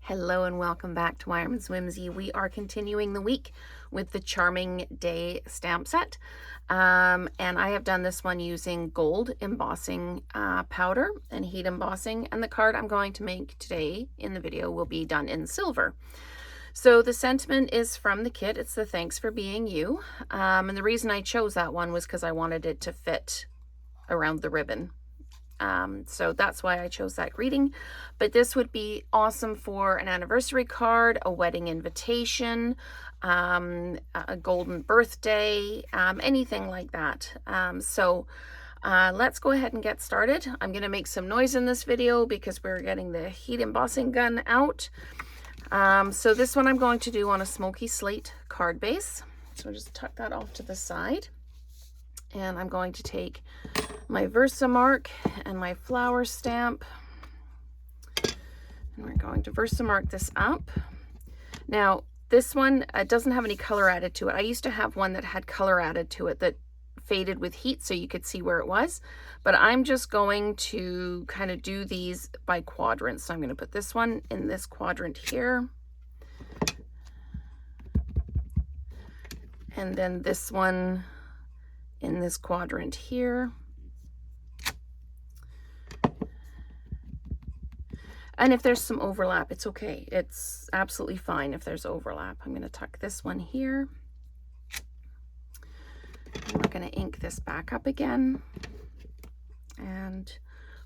Hello and welcome back to Wireman's Whimsy. We are continuing the week with the Charming Day stamp set. And I have done this one using gold embossing powder and heat embossing. And the card I'm going to make today in the video will be done in silver. So the sentiment is from the kit. It's the thanks for being you. And the reason I chose that one was because I wanted it to fit around the ribbon. So that's why I chose that greeting, but this would be awesome for an anniversary card, a wedding invitation, a golden birthday, anything like that. Let's go ahead and get started. I'm going to make some noise in this video because we're getting the heat embossing gun out. So this one I'm going to do on a smoky slate card base. So just tuck that off to the side. And I'm going to take my Versamark and my flower stamp. And we're going to Versamark this up. Now, this one doesn't have any color added to it. I used to have one that had color added to it that faded with heat so you could see where it was. But I'm just going to kind of do these by quadrants. So I'm going to put this one in this quadrant here. And then this one in this quadrant here. And if there's some overlap, it's okay. It's absolutely fine if there's overlap. I'm going to tuck this one here. And we're going to ink this back up again and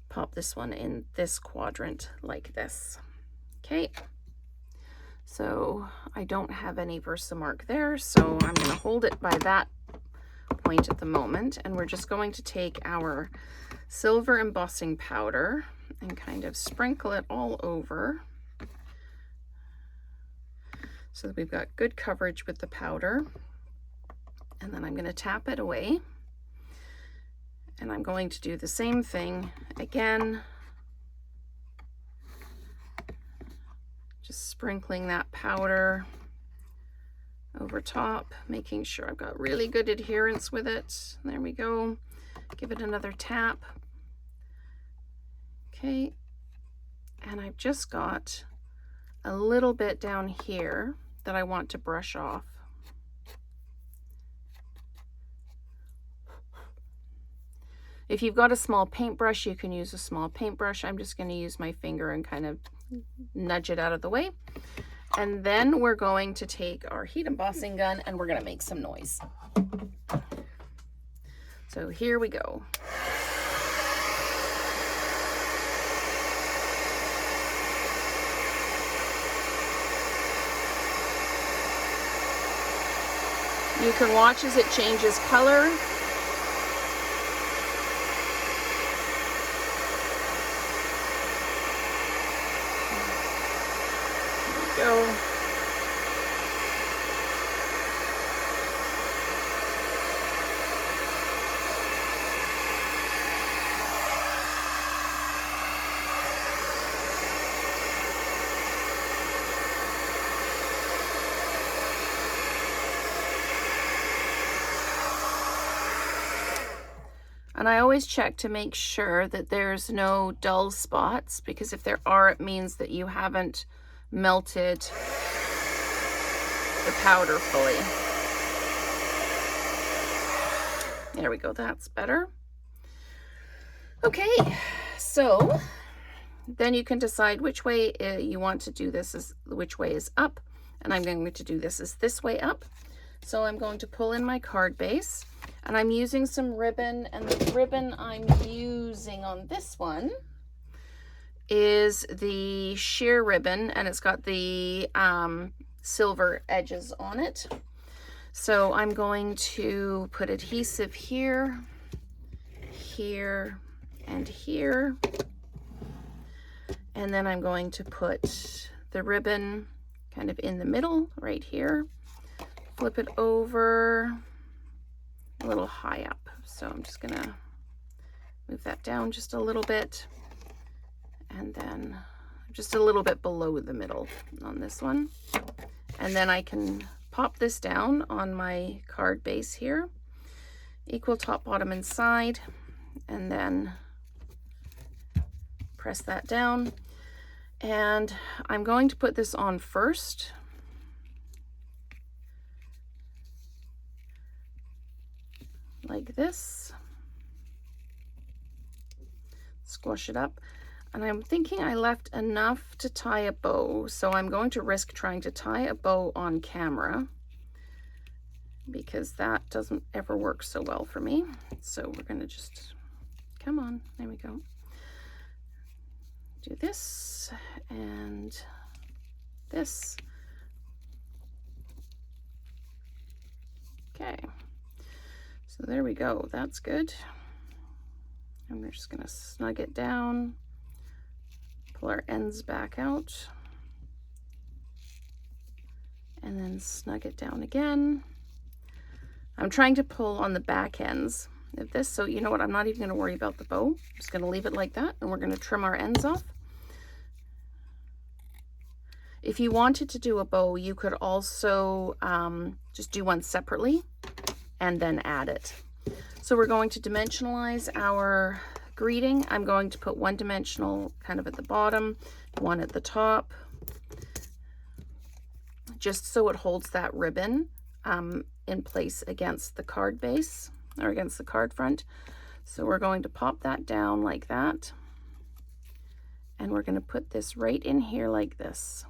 pop this one in this quadrant like this. Okay. So I don't have any Versamark there, so I'm going to hold it by that point at the moment, and we're just going to take our silver embossing powder and kind of sprinkle it all over so that we've got good coverage with the powder. And then I'm going to tap it away, and I'm going to do the same thing again, just sprinkling that powder over top, making sure I've got really good adherence with it. There we go. Give it another tap. Okay, and I've just got a little bit down here that I want to brush off. If you've got a small paintbrush, you can use a small paintbrush. I'm just going to use my finger and kind of nudge it out of the way. And then we're going to take our heat embossing gun and we're going to make some noise. So here we go. You can watch as it changes color. Go. And I always check to make sure that there's no dull spots, because if there are, it means that you haven't melted the powder fully. There we go, that's better. Okay, so then you can decide which way you want to do this, which way is up, and I'm going to do this as this way up. So I'm going to pull in my card base, and I'm using some ribbon, and the ribbon I'm using on this one is the sheer ribbon, and it's got the silver edges on it. So I'm going to put adhesive here, here, and here. And then I'm going to put the ribbon kind of in the middle right here. Flip it over a little high up. So I'm just gonna move that down just a little bit, and then just a little bit below the middle on this one. And then I can pop this down on my card base here, equal top, bottom, and side, and then press that down. And I'm going to put this on first. Like this. Squash it up. And I'm thinking I left enough to tie a bow, so I'm going to risk trying to tie a bow on camera because that doesn't ever work so well for me. So we're going to just, come on, there we go. Do this and this. Okay, so there we go, that's good. And we're just gonna snug it down, pull our ends back out, and then snug it down again. I'm trying to pull on the back ends of this, so you know what, I'm not even gonna worry about the bow. I'm just gonna leave it like that, and we're gonna trim our ends off. If you wanted to do a bow, you could also just do one separately and then add it. So we're going to dimensionalize our greeting. I'm going to put one dimensional kind of at the bottom, one at the top, just so it holds that ribbon in place against the card base or against the card front. So we're going to pop that down like that. And we're going to put this right in here like this.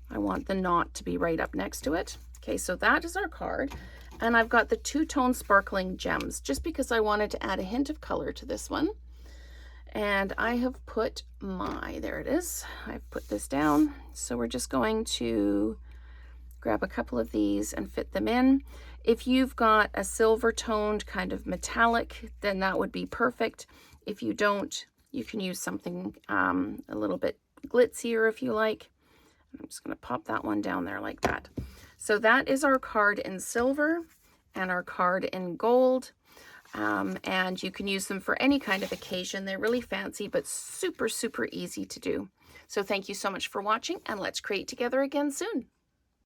I want the knot to be right up next to it. Okay, so that is our card. And I've got the two-tone sparkling gems just because I wanted to add a hint of color to this one. And I have put there it is. I've put this down. So we're just going to grab a couple of these and fit them in. If you've got a silver toned kind of metallic, then that would be perfect. If you don't, you can use something a little bit glitzier if you like. I'm just going to pop that one down there like that. So that is our card in silver and our card in gold. And you can use them for any kind of occasion. They're really fancy, but super, super easy to do. So thank you so much for watching, and let's create together again soon.